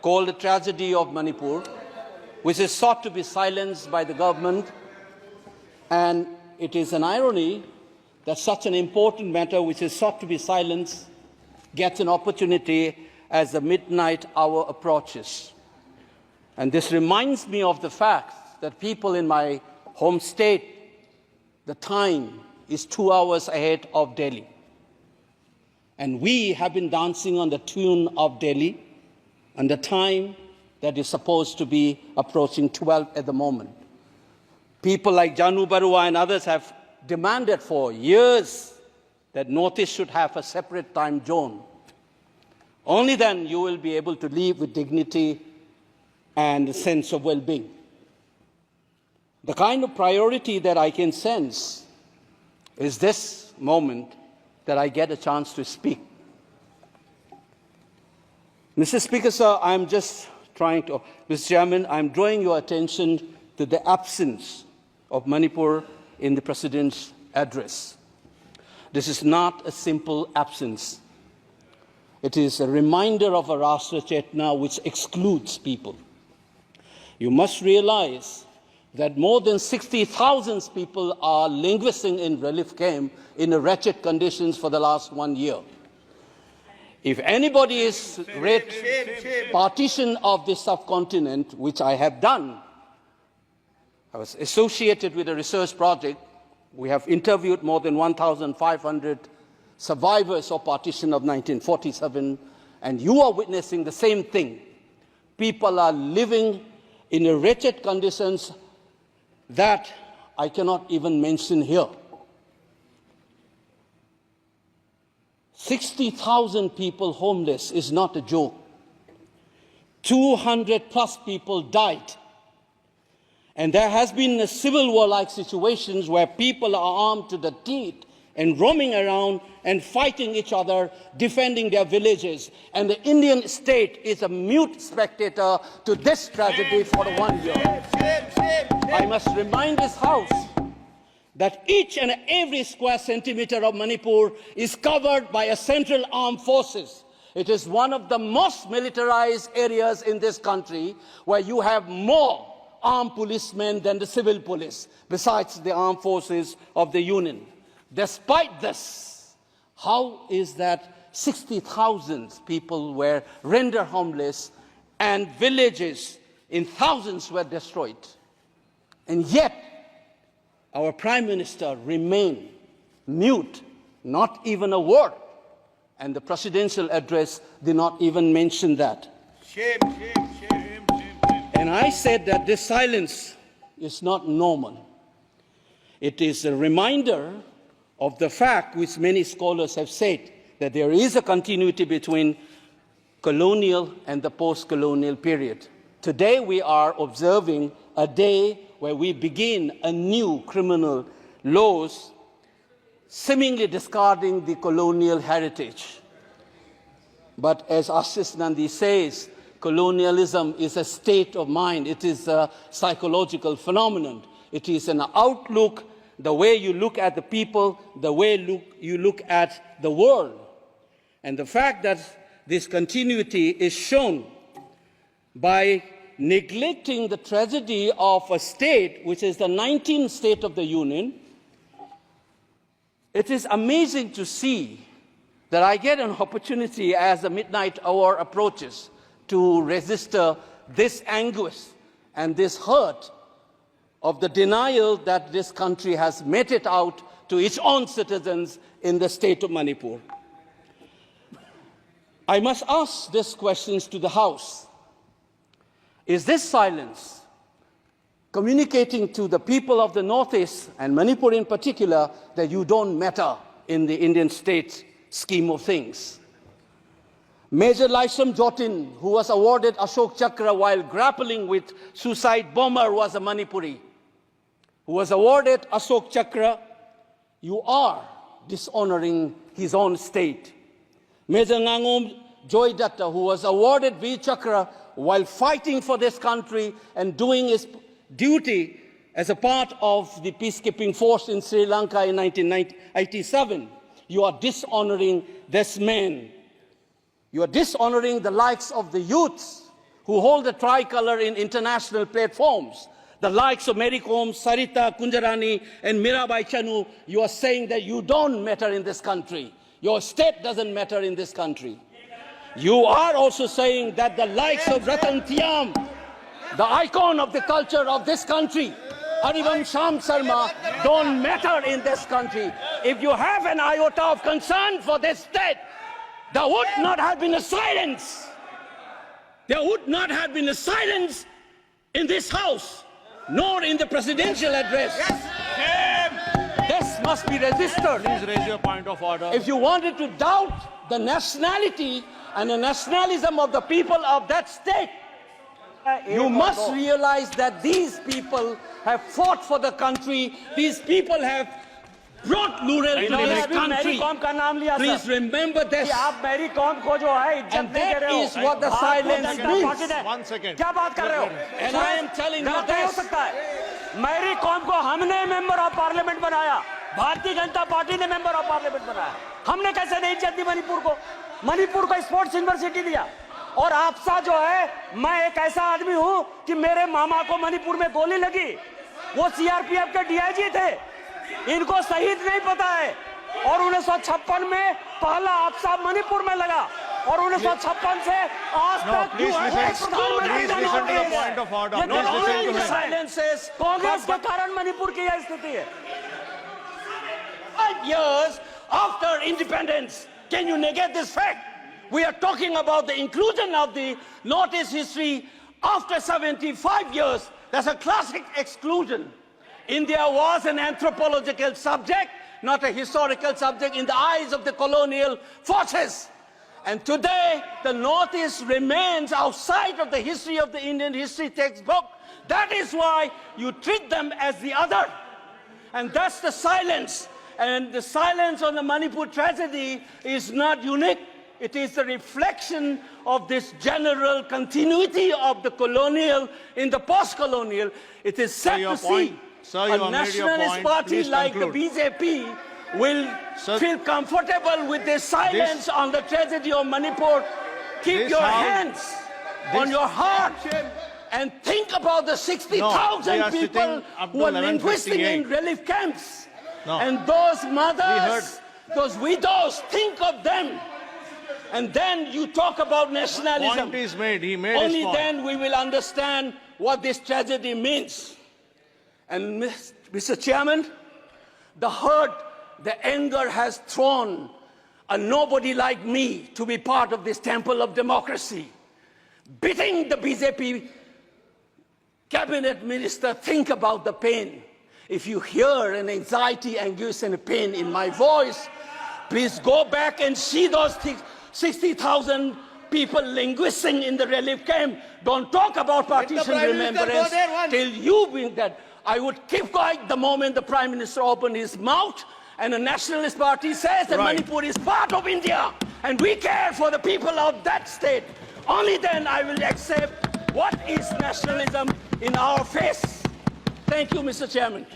called the tragedy of Manipur, which is sought to be silenced by the government. And it is an irony that such an important matter, which is sought to be silenced, gets an opportunity as the midnight hour approaches. And this reminds me of the fact that people in my home state, the time is 2 hours ahead of Delhi. And we have been dancing on the tune of Delhi and the time that is supposed to be approaching 12 at the moment. People like Janu Barua and others have demanded for years that Northeast should have a separate time zone. Only then you will be able to live with dignity and a sense of well-being. The kind of priority that I can sense is this moment that I get a chance to speak. Mr. Speaker, sir, Mr. Chairman, I'm drawing your attention to the absence of Manipur in the President's address. This is not a simple absence. It is a reminder of a Rashtra Chetna which excludes people. You must realize that more than 60,000 people are languishing in relief camp in wretched conditions for the last 1 year. If anybody has read Partition of the Subcontinent, which I have done, I was associated with a research project. We have interviewed more than 1,500 survivors of partition of 1947, and you are witnessing the same thing. People are living in wretched conditions that I cannot even mention here. 60,000 people homeless is not a joke. 200 plus people died. And there has been civil war-like situations where people are armed to the teeth and roaming around and fighting each other, defending their villages. And the Indian state is a mute spectator to this tragedy for 1 year. I must remind this House that each and every square centimeter of Manipur is covered by a central armed forces. It is one of the most militarized areas in this country where you have more armed policemen than the civil police, besides the armed forces of the Union. Despite this, how is that 60,000 people were rendered homeless and villages in thousands were destroyed? And yet, our Prime Minister remained mute, not even a word. And the presidential address did not even mention that. Shame, shame, shame, shame, shame. And I said that this silence is not normal. It is a reminder of the fact which many scholars have said, that there is a continuity between colonial and the post-colonial period. Today we are observing a day where we begin a new criminal laws, seemingly discarding the colonial heritage. But as Ashish Nandi says, colonialism is a state of mind. It is a psychological phenomenon. It is an outlook, the way you look at the people, the way you look at the world. And the fact that this continuity is shown by neglecting the tragedy of a state, which is the 19th state of the Union. It is amazing to see that I get an opportunity as the midnight hour approaches to register this anguish and this hurt of the denial that this country has meted out to its own citizens in the state of Manipur. I must ask these questions to the House. Is this silence communicating to the people of the Northeast, and Manipur in particular, that you don't matter in the Indian state scheme of things? Major Laisam Jotin, who was awarded Ashok Chakra while grappling with suicide bomber, was a Manipuri, who was awarded Ashok Chakra. You are dishonoring his own state. Major Ngangom Joy Datta, who was awarded V Chakra while fighting for this country and doing his duty as a part of the peacekeeping force in Sri Lanka in 1987. You are dishonoring this man. You are dishonoring the likes of the youths who hold the tricolor in international platforms, the likes of Mary Kom, Sarita Kunjarani, and Mirabai Chanu, you are saying that you don't matter in this country. Your state doesn't matter in this country. You are also saying that the likes of Ratan Tiam, the icon of the culture of this country, Harivam Sham Sarma, don't matter in this country. If you have an iota of concern for this state, there would not have been a silence. There would not have been a silence in this house, nor in the presidential address. This must be registered. Please raise your point of order. If you wanted to doubt the nationality and the nationalism of the people of that state, you must realize that these people have fought for the country. These people have brought rural to this country. Please remember this. And that is what the silence means. 1 second. And I am telling you this. Mary Kom को हमने member of parliament बनाया, Bharatiya Janata party ने member of parliament बनाया। हमने कैसे नहीं इज्जत दी मणिपुर को? मणिपुर को स्पोर्ट्स यूनिवर्सिटी दिया। और आपसा जो है, मैं एक ऐसा आदमी हूं कि मेरे मामा को मणिपुर में गोली लगी, वो सीआरपीएफ के डीआईजी थे, इनको शहीद नहीं पता है। और 1956 में पहला आपसा मणिपुर में लगा, और 1956 से आज तक कांग्रेस के कारण मणिपुर की यह स्थिति है। 5 years after independence, can you negate this fact? We are talking about the inclusion of the Northeast history after 75 years. That's a classic exclusion. India was an anthropological subject, not a historical subject in the eyes of the colonial forces. And today, the Northeast remains outside of the history of the Indian history textbook. That is why you treat them as the other. And that's the silence. And the silence on the Manipur tragedy is not unique. It is the reflection of this general continuity of the colonial in the post-colonial. It is sad to see a nationalist party like the BJP will feel comfortable with this silence on the tragedy of Manipur. Keep your hands on your heart and think about the 60,000 people who are linguistic in relief camps. And those mothers, those widows, think of them. And then you talk about nationalism. Point is made. He made Only his point. then we will understand what this tragedy means. And Mr. Chairman, the hurt, the anger has thrown a nobody like me to be part of this temple of democracy. Beating the BJP cabinet minister, think about the pain. If you hear an anxiety, anguish, and a pain in my voice, please go back and see those 60,000 people linguisting in the relief camp. Don't talk about partition remembrance till you bring that. I would keep quiet the moment the Prime Minister opened his mouth and a nationalist party says that Manipur is part of India and we care for the people of that state. Only then I will accept what is nationalism in our face. Thank you, Mr. Chairman.